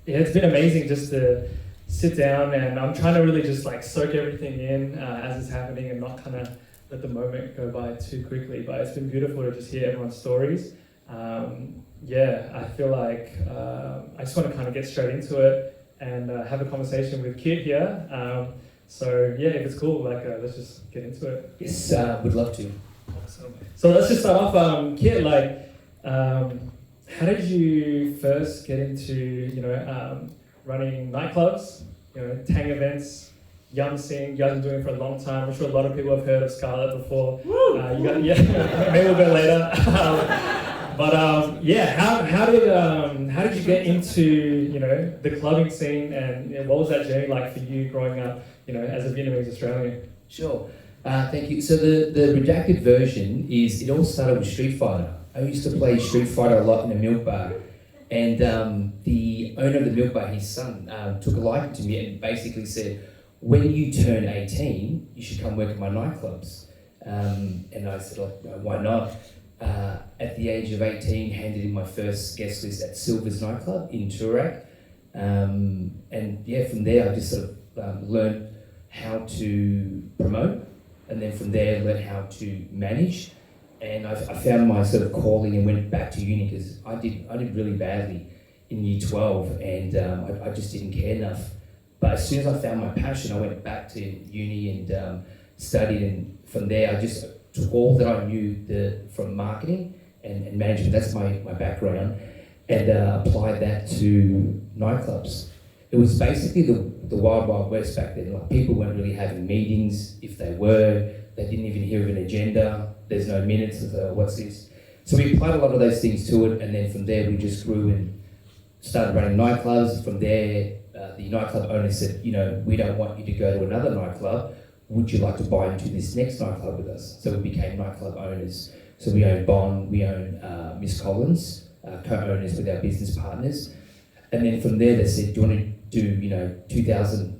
Yeah, it's been amazing just to sit down, and I'm trying to really just like soak everything in as it's happening and not kind of let the moment go by too quickly. But it's been beautiful to just hear everyone's stories. I feel like I just want to kind of get straight into it and have a conversation with Kiet here. If it's cool, let's just get into it. Yes, would love to. Awesome. So let's just start off, Kiet. How did you first get into running nightclubs, tang events, Yum Sing? You guys have been doing it for a long time. I'm sure a lot of people have heard of Scarlett before. Maybe a bit later. How did you get into the clubbing scene, and what was that journey like for you growing up, as a Vietnamese Australian? Sure. Thank you. So the redacted version is it all started with Street Fighter. I used to play Street Fighter a lot in a milk bar, and the owner of the milk bar, his son, took a liking to me and basically said, when you turn 18, you should come work at my nightclubs. And I said, why not? At the age of 18, handed in my first guest list at Silver's nightclub in Toorak. From there I just sort of learned how to promote, and then from there learned how to manage. And I found my sort of calling and went back to uni because I did really badly in year 12, and I just didn't care enough. But as soon as I found my passion, I went back to uni and studied, and from there I just took all that I knew from marketing and management, that's my background, and applied that to nightclubs. It was basically the wild, wild west back then. Like, people weren't really having meetings. If they were, they didn't even hear of an agenda. There's no minutes of what's this. So we applied a lot of those things to it, and then from there we just grew and started running nightclubs. From there, the nightclub owner said, we don't want you to go to another nightclub. Would you like to buy into this next nightclub with us? So we became nightclub owners. So we own Bond, we own Miss Collins, co-owners with our business partners. And then from there they said, do you want to do 2,000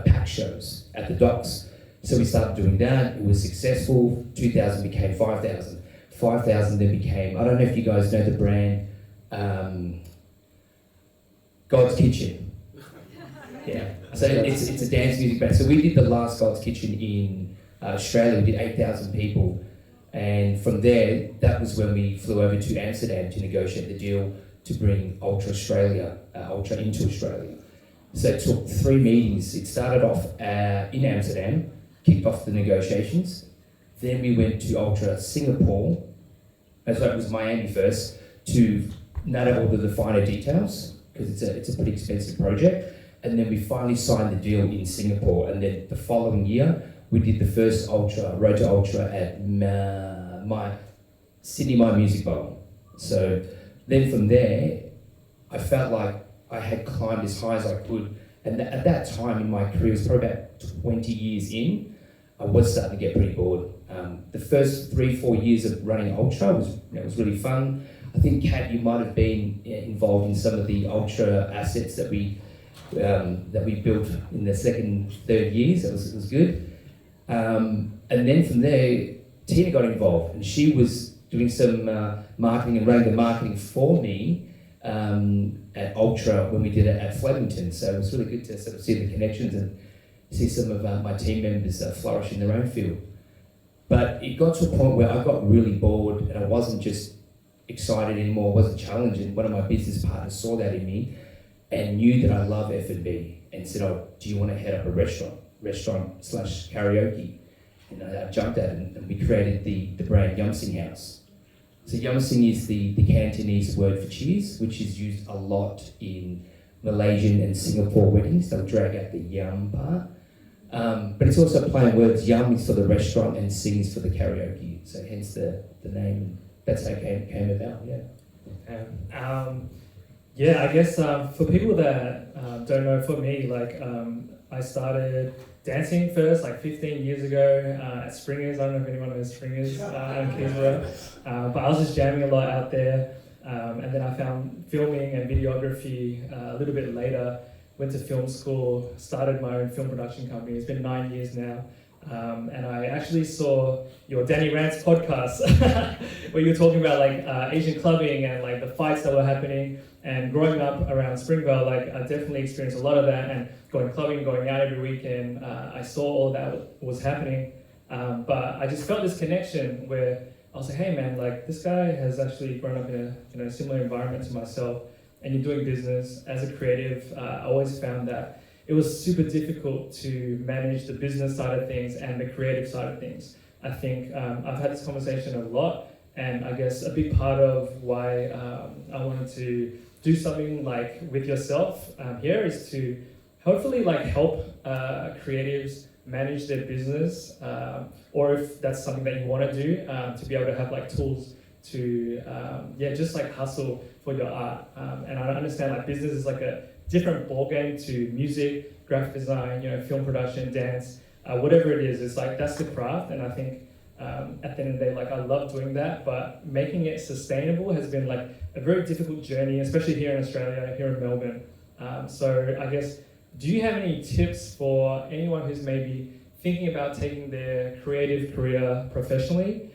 pack shows at the docks? So we started doing that. It was successful. 2,000 became 5,000. 5,000 then became, I don't know if you guys know the brand, God's Kitchen. Yeah. So it's a dance music band. So we did the last God's Kitchen in Australia. We did 8,000 people. And from there, that was when we flew over to Amsterdam to negotiate the deal to bring Ultra into Australia. So it took 3 meetings. It started off in Amsterdam, kicked off the negotiations. Then we went to Ultra Singapore, it was Miami first, to nail all the finer details, because it's a pretty expensive project. And then we finally signed the deal in Singapore. And then the following year, we did the first Road to Ultra at Sydney My Music Bowl. So then from there, I felt like I had climbed as high as I could. And at that time in my career, it was probably about 20 years in, I was starting to get pretty bored. The first 3-4 years of running Ultra was really fun. I think, Kat, you might have been involved in some of the Ultra assets that we built in the second, third years. It was good. And then from there, Tina got involved, and she was doing some marketing and running the marketing for me at Ultra when we did it at Flemington. So it was really good to sort of see the connections and see some of my team members flourish in their own field. But it got to a point where I got really bored, and I wasn't just excited anymore, I wasn't challenged. And one of my business partners saw that in me and knew that I love F&B and said, do you want to head up a restaurant/karaoke? And I jumped at it, and we created the brand Yum Sing House. So Yum Sing is the Cantonese word for cheese, which is used a lot in Malaysian and Singapore weddings. They'll drag out the yum part. But it's also playing words. Yum is for the restaurant and sing is for the karaoke. So hence the name. That's how it came about, yeah. I guess for people that don't know, for me, I started dancing first, 15 years ago at Springers. I don't know if anyone knows Springers in Keysborough. But I was just jamming a lot out there. And then I found filming and videography a little bit later. went to film school, started my own film production company. It's been 9 years now. And I actually saw your Danny Rant's podcast where you were talking about like Asian clubbing and like the fights that were happening. And growing up around Springvale, like I definitely experienced a lot of that. And going clubbing, going out every weekend, I saw all that was happening. But I just felt this connection where I was like, hey man, like this guy has actually grown up in a similar environment to myself, and you're doing business as a creative. I always found that it was super difficult to manage the business side of things and the creative side of things. I think I've had this conversation a lot, and I guess a big part of why I wanted to do something like with yourself here is to hopefully like help creatives manage their business, or if that's something that you want to do, to be able to have like tools to just like hustle for your art. And I understand like business is like a different ballgame to music, graphic design, film production, dance, whatever it is. It's like that's the craft, and I think at the end of the day, like I love doing that, but making it sustainable has been like a very difficult journey, especially here in Australia, here in Melbourne. So I guess, do you have any tips for anyone who's maybe thinking about taking their creative career professionally?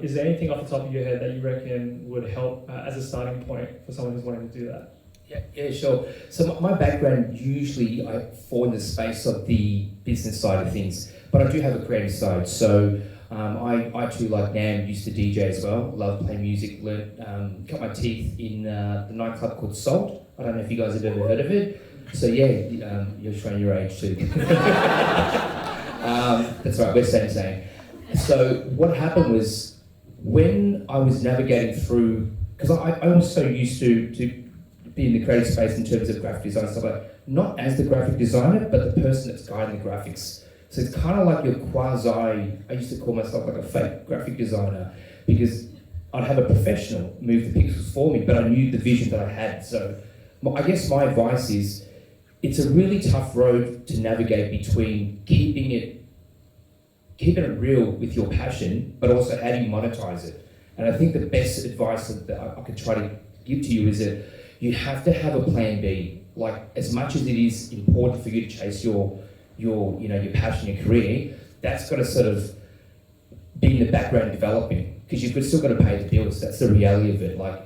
Is there anything off the top of your head that you reckon would help as a starting point for someone who's wanting to do that? Yeah, sure. So my background, usually I fall in the space of the business side of things, but I do have a creative side. So I too, like Nam, used to DJ as well, love playing music, learned, cut my teeth in the nightclub called Salt. I don't know if you guys have ever heard of it. So yeah, you're showing your age too. That's right, we're same. So what happened was, when I was navigating through, because I was so used to be in the creative space in terms of graphic design and stuff like that, not as the graphic designer, but the person that's guiding the graphics. So it's kind of like your quasi, I used to call myself like a fake graphic designer, because I'd have a professional move the pixels for me, but I knew the vision that I had. So I guess my advice is, it's a really tough road to navigate between keeping it real with your passion, but also how do you monetize it? And I think the best advice that I could try to give to you is that you have to have a plan B. Like, as much as it is important for you to chase your passion, your career, that's got to sort of be in the background developing, because you've still got to pay the bills. That's the reality of it. Like,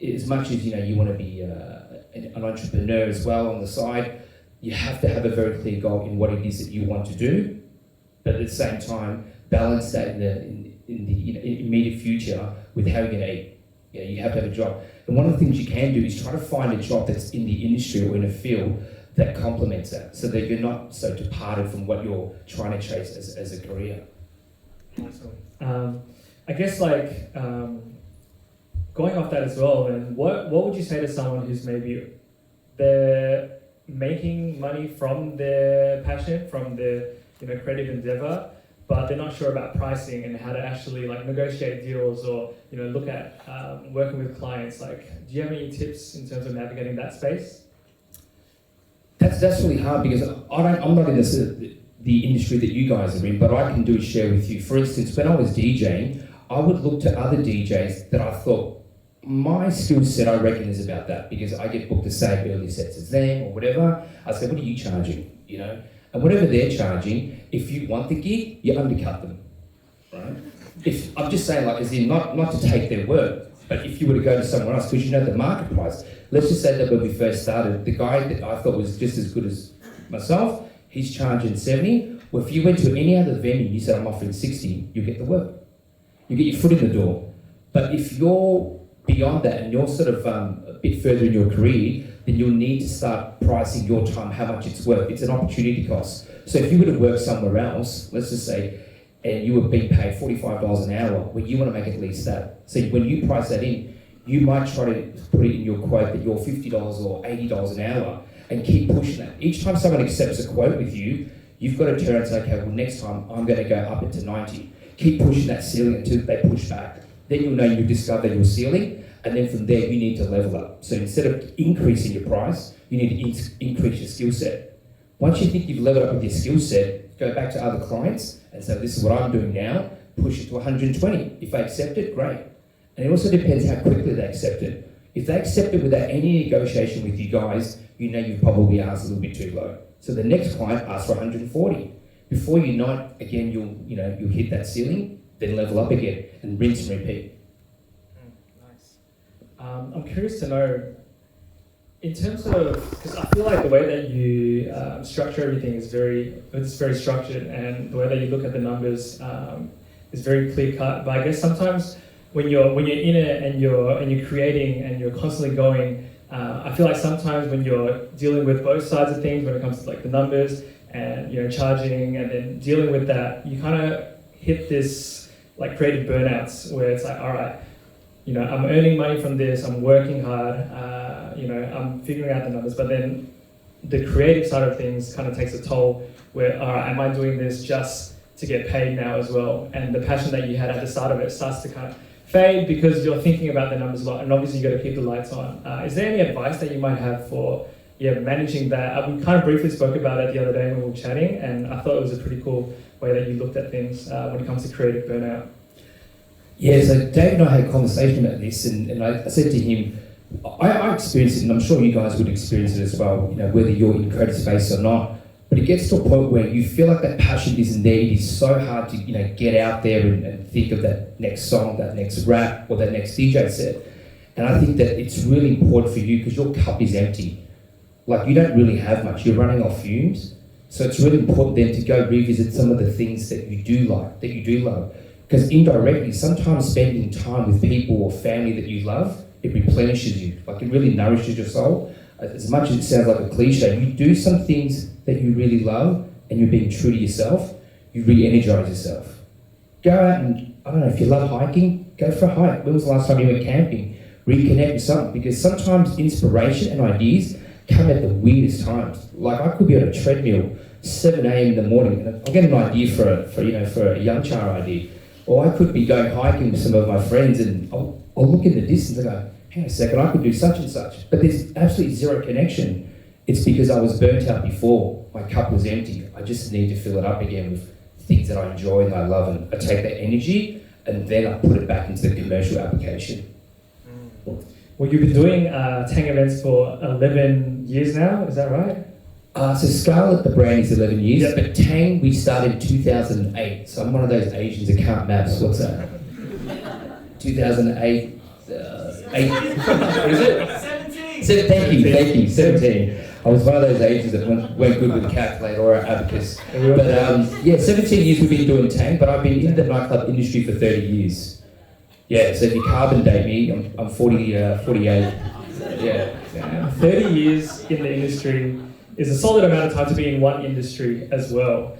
as much as you want to be an entrepreneur as well on the side, you have to have a very clear goal in what it is that you want to do, but at the same time balance that in the immediate future with how you're going to eat. You have to have a job, and one of the things you can do is try to find a job that's in the industry or in a field that complements that, so that you're not so departed from what you're trying to chase as a career. Awesome. I guess like going off that as well, and what would you say to someone who's maybe they're making money from their passion, from their creative endeavor, but they're not sure about pricing and how to actually like negotiate deals or look at working with clients? Like, do you have any tips in terms of navigating that space? That's really hard, because I'm not in the industry that you guys are in, but I can do is share with you. For instance, when I was DJing, I would look to other DJs that I thought, my skill set, I reckon, is about that, because I get booked the same early sets as them or whatever. I say, what are you charging? And whatever they're charging, if you want the gig, you undercut them, right? If I'm just saying, like, as in not to take their word, but if you were to go to somewhere else, because the market price. Let's just say that when we first started, the guy that I thought was just as good as myself, he's charging 70. Well, if you went to any other venue and you said, I'm offering 60, you get the work. You get your foot in the door. But if you're beyond that and you're sort of a bit further in your career, then you'll need to start pricing your time, how much it's worth. It's an opportunity cost. So if you were to work somewhere else, let's just say, and you were being paid $45 an hour, well, you want to make at least that. So when you price that in, you might try to put it in your quote that you're $50 or $80 an hour, and keep pushing that. Each time someone accepts a quote with you, you've got to turn and say, okay, well, next time I'm going to go up it to 90. Keep pushing that ceiling until they push back. Then you'll know you've discovered your ceiling, and then from there you need to level up. So instead of increasing your price, you need to increase your skill set. Once you think you've leveled up with your skill set, go back to other clients and say, this is what I'm doing now, push it to 120. If they accept it, great. And it also depends how quickly they accept it. If they accept it without any negotiation with you guys, you know you've probably asked a little bit too low. So the next client asks for 140. Before you know it, again, you'll hit that ceiling, then level up again, and rinse and repeat. Nice. I'm curious to know, in terms of, because I feel like the way that you structure everything is very structured, and the way that you look at the numbers is very clear cut. But I guess sometimes when you're in it and you're creating and you're constantly going, I feel like sometimes when you're dealing with both sides of things, when it comes to like the numbers and charging and then dealing with that, you kind of hit this like creative burnouts where it's like, all right, I'm earning money from this, I'm working hard, I'm figuring out the numbers, but then the creative side of things kind of takes a toll where, all right, am I doing this just to get paid now as well? And the passion that you had at the start of it starts to kind of fade because you're thinking about the numbers a lot, and obviously you've got to keep the lights on. Is there any advice that you might have for managing that? We kind of briefly spoke about it the other day when we were chatting, and I thought it was a pretty cool way that you looked at things when it comes to creative burnout. Yeah, so Dave and I had a conversation about this, and I said to him, I experienced it, and I'm sure you guys would experience it as well, whether you're in creative space or not, but it gets to a point where you feel like that passion isn't there. It is so hard to get out there and think of that next song, that next rap, or that next DJ set. And I think that it's really important for you because your cup is empty. Like, you don't really have much, you're running off fumes. So it's really important then to go revisit some of the things that you do like, that you do love. Because indirectly, sometimes spending time with people or family that you love, it replenishes you. Like, it really nourishes your soul. As much as it sounds like a cliche, you do some things that you really love and you're being true to yourself, you re-energize yourself. Go out and, I don't know, if you love hiking, go for a hike. When was the last time you went camping? Reconnect with something, because sometimes inspiration and ideas come at the weirdest times. Like, I could be on a treadmill 7 a.m. in the morning and I'll get an idea for a young child idea. Or I could be going hiking with some of my friends and I'll look in the distance and go, hang on a second, I could do such and such. But there's absolutely zero connection. It's because I was burnt out before. My cup was empty. I just need to fill it up again with things that I enjoy and I love, and I take that energy and then I put it back into the commercial application. Well, you've been doing Tang events for 11 years now, is that right? So Scarlett, the brand, is 11 years, but Tang, we started in 2008. So I'm one of those Asians that can't maths. What's that? 2008. Is it? 17. Thank you. 17. I was one of those Asians that weren't good with a calculator or an abacus. But 17 years we've been doing Tang, but I've been in the nightclub industry for 30 years. Yeah, so if you carbon date me, I'm 48. Yeah. 30 years in the industry is a solid amount of time to be in one industry as well.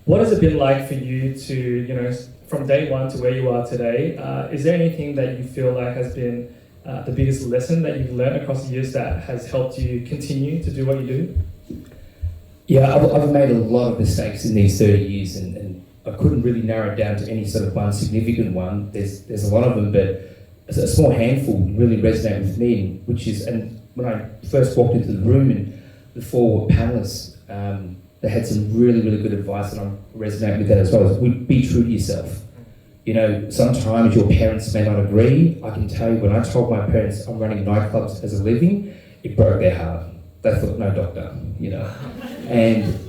What has it been like for you to, from day one to where you are today? Is there anything that you feel like has been the biggest lesson that you've learned across the years that has helped you continue to do what you do? Yeah, I've made a lot of mistakes in these 30 years, and I couldn't really narrow it down to any sort of one significant one. There's a lot of them, but a small handful really resonate with me, which is, and when I first walked into the room and the four panelists, they had some really, really good advice, and I'm resonating with that as well. Be true to yourself. Sometimes your parents may not agree. I can tell you, when I told my parents I'm running nightclubs as a living, it broke their heart. They thought, no, doctor,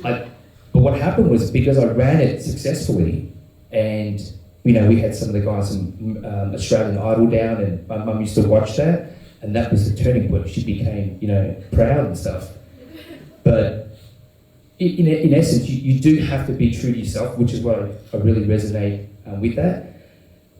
But what happened was, because I ran it successfully, and we had some of the guys from Australian Idol down, and my mum used to watch that, and that was the turning point. She became, proud and stuff. But in essence, you do have to be true to yourself, which is what I really resonate with that.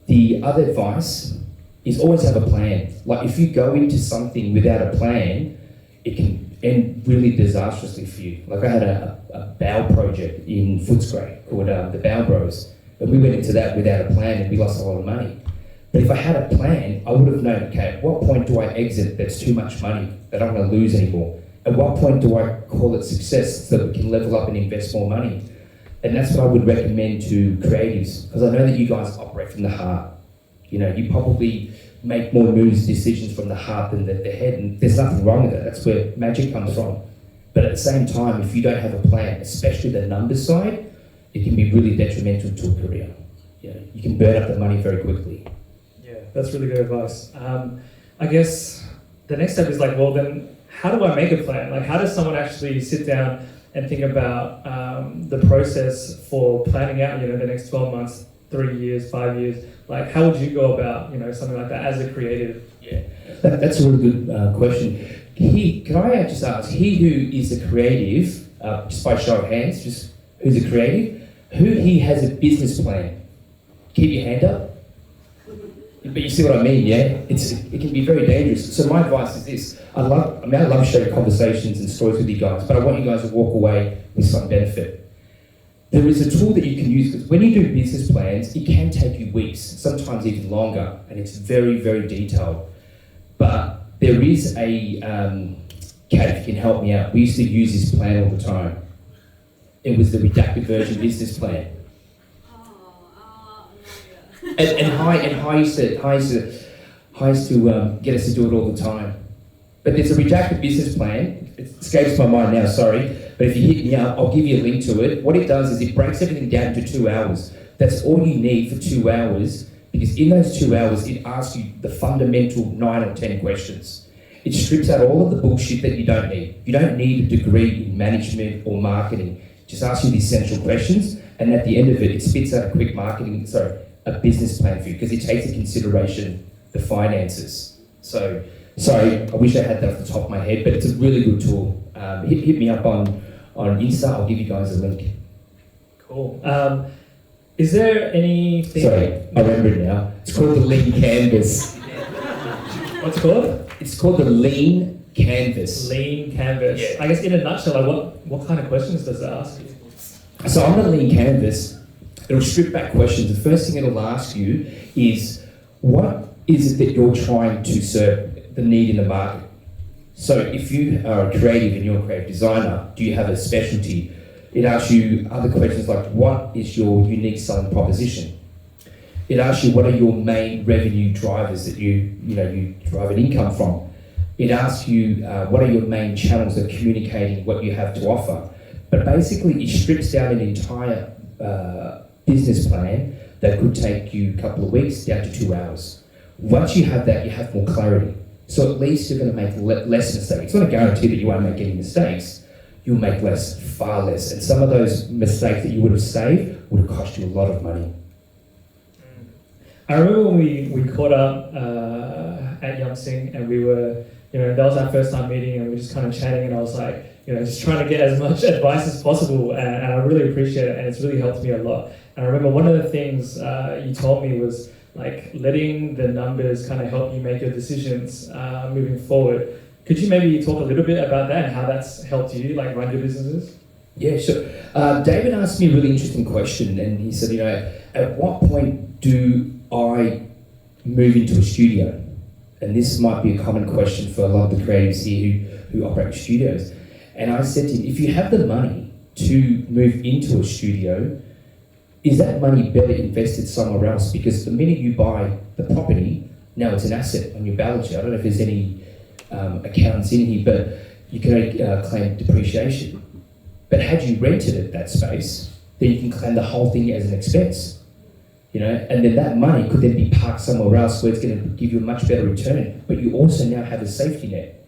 The other advice is always have a plan. Like, if you go into something without a plan, it can end really disastrously for you. Like, I had a bow project in Footscray called the Bow Bros, and we went into that without a plan and we lost a lot of money. But if I had a plan, I would have known, okay, at what point do I exit that's too much money that I'm going to lose anymore? At what point do I call it success so that we can level up and invest more money? And that's what I would recommend to creatives, because I know that you guys operate from the heart. You probably make more moves, decisions from the heart than the head, and there's nothing wrong with that. That's where magic comes from. But at the same time, if you don't have a plan, especially the numbers side, it can be really detrimental to a career. You can burn up the money very quickly. Yeah, that's really good advice. I guess the next step is like, well, then how do I make a plan? Like, how does someone actually sit down and think about the process for planning out, the next 12 months, 3 years, 5 years? Like, how would you go about, something like that as a creative? Yeah, that's a really good question. Can I just ask, he who is a creative, just by show of hands, just who's a creative, who he has a business plan? Keep your hand up. But you see what I mean, yeah? It can be very dangerous. So my advice is this. I love sharing conversations and stories with you guys, but I want you guys to walk away with some benefit. There is a tool that you can use, because when you do business plans, it can take you weeks, sometimes even longer, and it's very, very detailed. But there is a, Kat, if you can help me out, we used to use this plan all the time. It was the redacted version business plan. And Hi used to get us to do it all the time. But there's a redacted business plan. It escapes my mind now, sorry. But if you hit me up, I'll give you a link to it. What it does is it breaks everything down into 2 hours. That's all you need for 2 hours, because in those 2 hours, it asks you the fundamental 9 or 10 questions. It strips out all of the bullshit that you don't need. You don't need a degree in management or marketing. It just asks you the essential questions, and at the end of it, it spits out a business plan for you, because it takes into consideration the finances. So, sorry, I wish I had that off the top of my head, but it's a really good tool. Hit me up on Insta, I'll give you guys a link. Cool. Is there anything... Sorry, I remember it now. It's called the Lean Canvas. What's it called? It's called the Lean Canvas. Lean Canvas. Yeah. I guess in a nutshell, like what kind of questions does it ask you? So on the Lean Canvas, it'll strip back questions. The first thing it'll ask you is, what is it that you're trying to serve the need in the market? So if you are a creative and you're a creative designer, do you have a specialty? It asks you other questions like, what is your unique selling proposition? It asks you, what are your main revenue drivers that you drive an income from? It asks you, what are your main channels of communicating what you have to offer? But basically, it strips down an entire business plan that could take you a couple of weeks down to 2 hours. Once you have that, you have more clarity. So at least you're going to make less mistakes. It's not a guarantee that you won't make any mistakes. You'll make less, far less. And some of those mistakes that you would have saved would have cost you a lot of money. I remember when we caught up at Young Sing, and we were, that was our first time meeting, and we were just kind of chatting, and I was like, just trying to get as much advice as possible, and I really appreciate it, and it's really helped me a lot. And I remember one of the things you told me was like letting the numbers kind of help you make your decisions moving forward. Could you maybe talk a little bit about that and how that's helped you like run your businesses? Yeah, sure. David asked me a really interesting question, and he said, at what point do I move into a studio? And this might be a common question for a lot of the creatives here who operate studios. And I said to him, if you have the money to move into a studio, is that money better invested somewhere else? Because the minute you buy the property, now it's an asset on your balance sheet. I don't know if there's any accountants in here, but you can only claim depreciation. But had you rented it, that space, then you can claim the whole thing as an expense. And then that money could then be parked somewhere else where it's going to give you a much better return. But you also now have a safety net.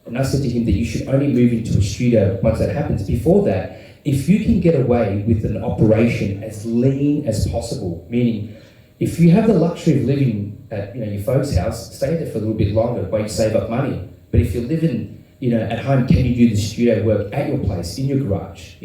And I said to him that you should only move into a studio once that happens. Before that, if you can get away with an operation as lean as possible, meaning if you have the luxury of living at your folks' house, stay there for a little bit longer while you save up money. But if you're living at home, can you do the studio work at your place, in your garage?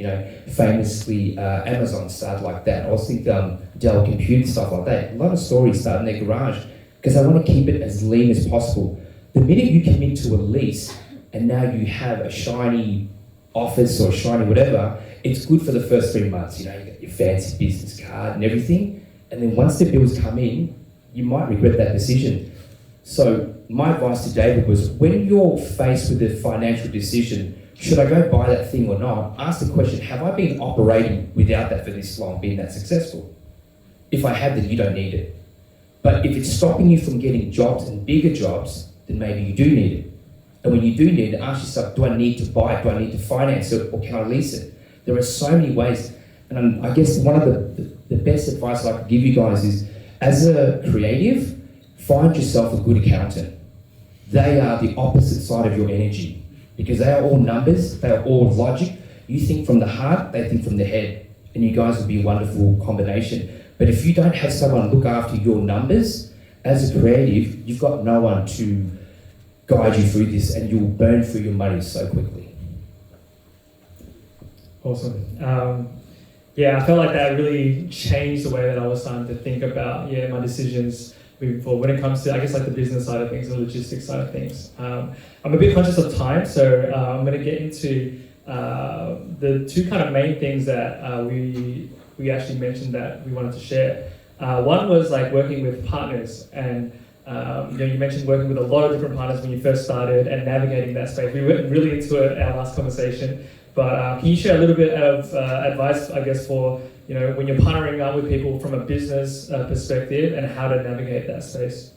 Famously, Amazon started like that. I also think Dell Compute, stuff like that. A lot of stories start in their garage because they want to keep it as lean as possible. The minute you commit to a lease and now you have a shiny office or a shiny whatever, it's good for the first 3 months. You got your fancy business card and everything. And then once the bills come in, you might regret that decision. So my advice to David was, when you're faced with a financial decision, should I go buy that thing or not? Ask the question, have I been operating without that for this long, being that successful? If I have, then you don't need it. But if it's stopping you from getting jobs and bigger jobs, then maybe you do need it. And when you do need it, ask yourself, do I need to buy it? Do I need to finance it? Or can I lease it? There are so many ways. And I guess one of the best advice I could give you guys is, as a creative, find yourself a good accountant. They are the opposite side of your energy. because they are all numbers, they are all logic. You think from the heart, they think from the head, and you guys will be a wonderful combination. But if you don't have someone look after your numbers, as a creative, you've got no one to guide you through this, and you'll burn through your money so quickly. Awesome. Yeah, I felt like that really changed the way that I was starting to think about my decisions moving forward when it comes to, I guess, like the business side of things, the logistics side of things. I'm a bit conscious of time, so I'm going to get into the two kind of main things that we actually mentioned that we wanted to share. One was like working with partners, and you mentioned working with a lot of different partners when you first started and navigating that space. We went really into it our last conversation, but can you share a little bit of advice, I guess, for when you're partnering up with people from a business perspective and how to navigate that space?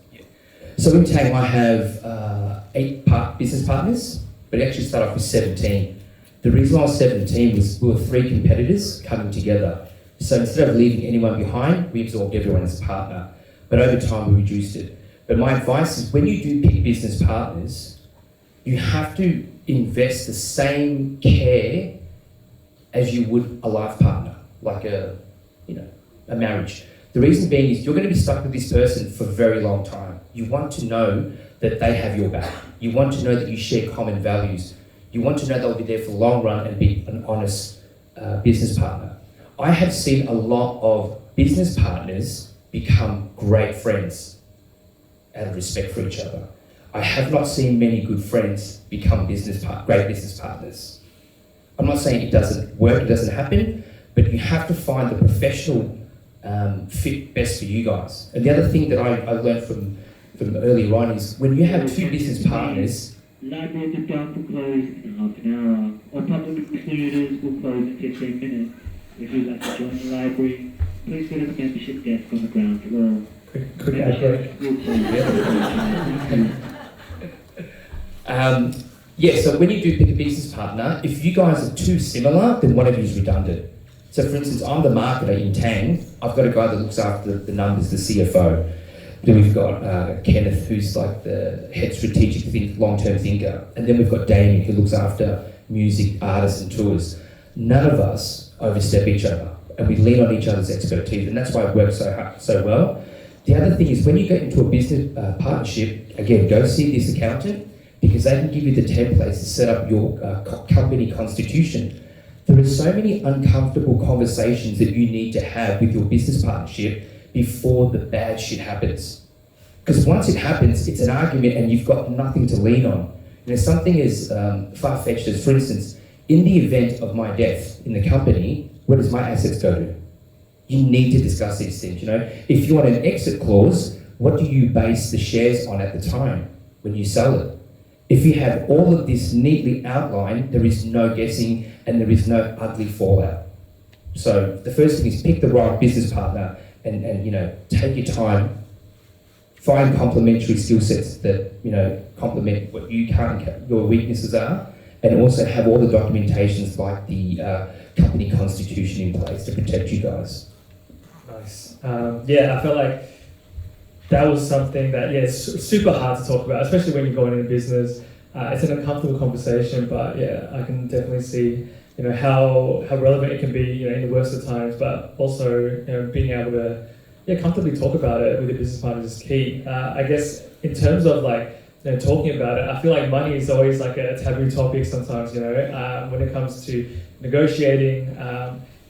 So in Tang, I have 8 business partners, but it actually started off with 17. The reason I was 17 was we were 3 competitors coming together. So instead of leaving anyone behind, we absorbed everyone as a partner. But over time, we reduced it. But my advice is when you do pick business partners, you have to invest the same care as you would a life partner, like a marriage. The reason being is you're going to be stuck with this person for a very long time. You want to know that they have your back. You want to know that you share common values. You want to know they'll be there for the long run and be an honest business partner. I have seen a lot of business partners become great friends out of respect for each other. I have not seen many good friends become great business partners. I'm not saying it doesn't work, it doesn't happen, but you have to find the professional fit best for you guys. And the other thing that I learned from earlier on is when you have 2 business partners. Libraries are dark and close in half an hour. All public distributors will close in 15 minutes. If you'd like to join the library, please go to the membership desk on the ground floor. Quick ad break. So when you do pick a business partner, if you guys are too similar, then one of you is redundant. So for instance, I'm the marketer in Tang. I've got a guy that looks after the numbers, the CFO. Then we've got Kenneth, who's like the head strategic long-term thinker. And then we've got Damien, who looks after music, artists and tours. None of us overstep each other, and we lean on each other's expertise, and that's why it works so well. The other thing is when you get into a business partnership, again, go see this accountant, because they can give you the templates to set up your company constitution. There are so many uncomfortable conversations that you need to have with your business partnership before the bad shit happens. Because once it happens, it's an argument and you've got nothing to lean on. Something as far-fetched as, for instance, in the event of my death in the company, where does my assets go to? You need to discuss these things, If you want an exit clause, what do you base the shares on at the time when you sell it? If you have all of this neatly outlined, there is no guessing and there is no ugly fallout. So the first thing is pick the right business partner and take your time, find complementary skill sets that, complement what your weaknesses are, and also have all the documentations like the company constitution in place to protect you guys. Nice. I felt like that was something that, it's super hard to talk about, especially when you're going into business. It's an uncomfortable conversation, but I can definitely see, how relevant it can be, in the worst of times, but also, being able to, comfortably talk about it with your business partners is key. I guess in terms of talking about it, I feel like money is always like a taboo topic sometimes, when it comes to negotiating,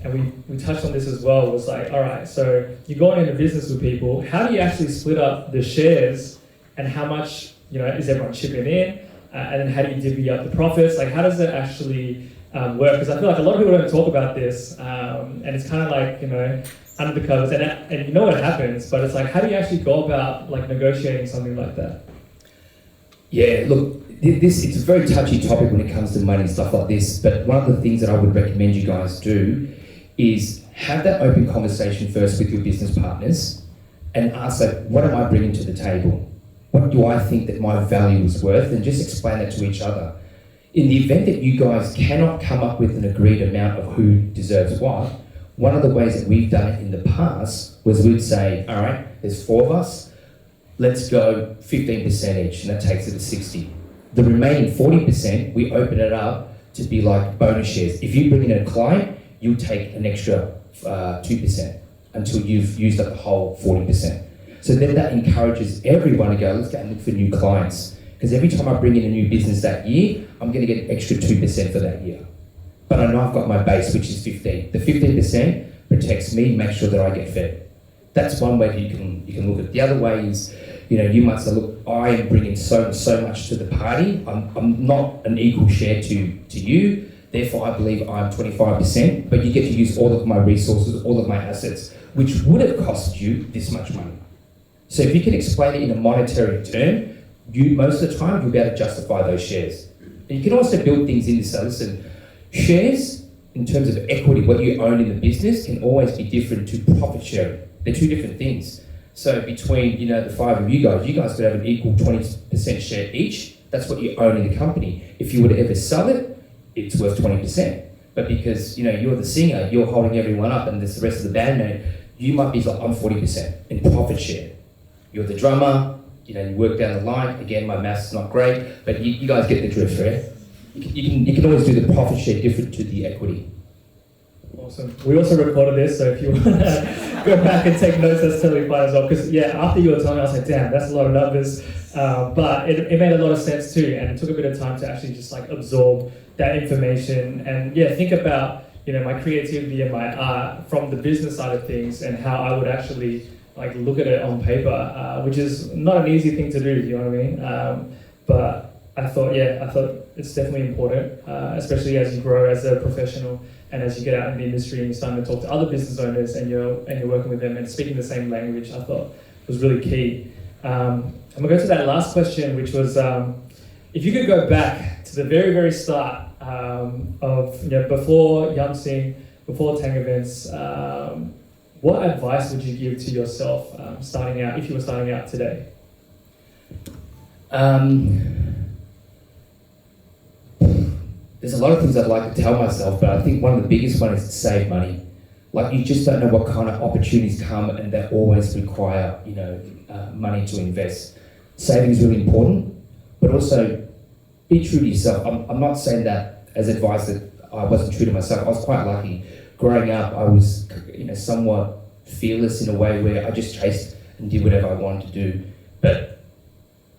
and we touched on this as well, was like, all right, so you're going into business with people, how do you actually split up the shares and how much, is everyone chipping in? And then how do you divvy up the profits? Like, how does it actually work? Because I feel like a lot of people don't talk about this, and it's kind of like, under the covers, and you know what happens, but it's like, how do you actually go about negotiating something like that? Yeah, look, it's a very touchy topic when it comes to money and stuff like this, but one of the things that I would recommend you guys do is have that open conversation first with your business partners and ask, what am I bringing to the table? What do I think that my value is worth? And just explain that to each other. In the event that you guys cannot come up with an agreed amount of who deserves what, one of the ways that we've done it in the past was we'd say, all right, there's 4 of us, let's go 15% each, and that takes it to 60. The remaining 40%, we open it up to be like bonus shares. If you bring in a client, you'll take an extra 2% until you've used up the whole 40%. So then that encourages everyone to go, let's go and look for new clients. Because every time I bring in a new business that year, I'm going to get an extra 2% for that year. But I know I've got my base, which is 15. The 15% protects me, makes sure that I get fed. That's one way that you can look at it. The other way is, you might say, look, I am bringing so much to the party. I'm not an equal share to you. Therefore, I believe I'm 25%, but you get to use all of my resources, all of my assets, which would have cost you this much money. So if you can explain it in a monetary term, most of the time you'll be able to justify those shares. And you can also build things in this. So listen, shares in terms of equity, what you own in the business, can always be different to profit sharing. They're two different things. So between the five of you guys could have an equal 20% share each. That's what you own in the company. If you were to ever sell it, it's worth 20%. But because you're the singer, you're holding everyone up, and there's the rest of the bandmate, you might be like, I'm 40% in profit share. You're the drummer, you work down the line. Again, my math's not great, but you guys get the drift, right? You can always do the profit share different to the equity. Awesome. We also recorded this, so if you want to go back and take notes, that's totally fine as well. Because after you were telling me, I was like, damn, that's a lot of numbers. But it made a lot of sense too, and it took a bit of time to actually just like absorb that information and think about my creativity and my art from the business side of things, and how I would actually like look at it on paper, which is not an easy thing to do. You know what I mean? But I thought it's definitely important, especially as you grow as a professional and as you get out in the industry and you're starting to talk to other business owners and you're working with them and speaking the same language. I thought was really key. I'm gonna go to that last question, which was if you could go back to the very, very start of before Yum Sing, before Tang Events, what advice would you give to yourself starting out, if you were starting out today? There's a lot of things I'd like to tell myself, but I think one of the biggest one is to save money. Like, you just don't know what kind of opportunities come, and they always require, money to invest. Saving is really important, but also be true to yourself. I'm not saying that as advice that I wasn't true to myself. I was quite lucky. Growing up, I was, somewhat fearless in a way where I just chased and did whatever I wanted to do. But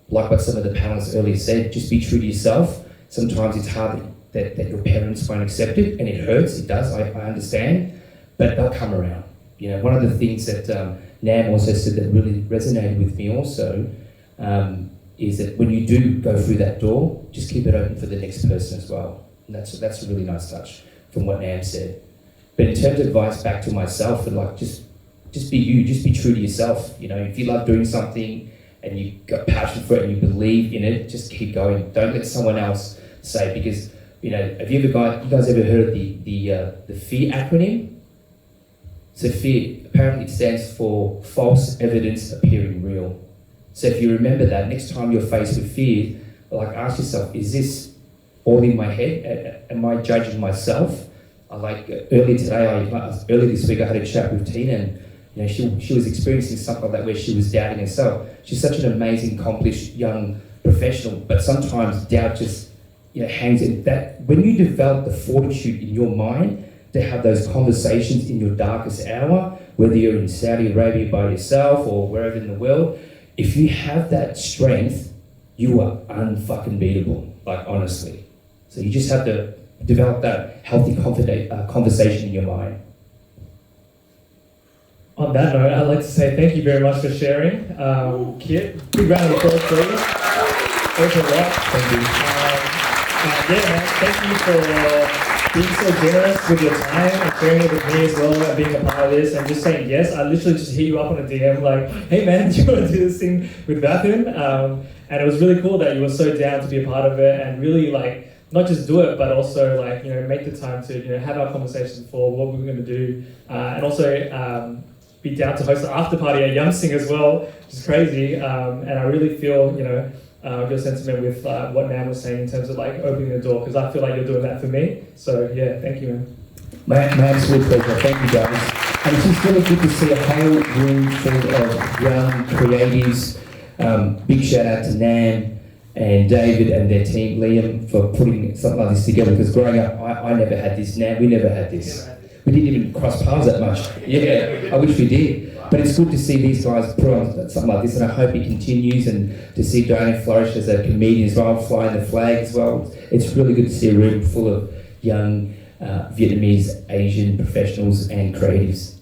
like what some of the panelists earlier said, just be true to yourself. Sometimes it's hard that your parents won't accept it, and it hurts. It does. I understand, but they'll come around. One of the things that Nam also said that really resonated with me also is that when you do go through that door, just keep it open for the next person as well. And that's a really nice touch from what Nam said. But in terms of advice back to myself, and like just be you, just be true to yourself. If you love doing something and you've got passion for it and you believe in it, just keep going. Don't let someone else say, because have you guys ever heard of the FEAR acronym? So FEAR, apparently it stands for false evidence appearing real. So if you remember that, next time you're faced with fear, like, ask yourself, is this all in my head? Am I judging myself? Earlier this week I had a chat with Tina, and she was experiencing something like that where she was doubting herself. She's such an amazing, accomplished young professional, but sometimes doubt just hangs in that. When you develop the fortitude in your mind to have those conversations in your darkest hour, whether you're in Saudi Arabia by yourself or wherever in the world, if you have that strength, you are unfucking beatable, like, honestly. So you just have to develop that healthy conversation in your mind. On that note, I'd like to say thank you very much for sharing. Kiet, big round of applause, please. Thanks a lot. Thank you. Man, thank you for being so generous with your time and sharing it with me as well, and being a part of this and just saying yes. I literally just hit you up on a DM like, hey man, do you want to do this thing with VAPN? And it was really cool that you were so down to be a part of it and really like, not just do it, but also like, make the time to, have our conversations for what we were going to do. And also be down to host an after party at Yum Sing as well, which is crazy. And I really feel, your sentiment with what Nam was saying in terms of like opening the door, because I feel like you're doing that for me. So yeah, thank you, man. My absolute pleasure. Thank you, guys. And it's just really good to see a whole room full of young creatives. Big shout out to Nam. and David and their team, Liam, for putting something like this together, because growing up, I never had this. Now we never had this. We didn't even cross paths that much. Yeah, I wish we did. But it's good to see these guys put on something like this, and I hope it continues, and to see Diane flourish as a comedian as well, flying the flag as well. It's really good to see a room full of young Vietnamese, Asian professionals and creatives.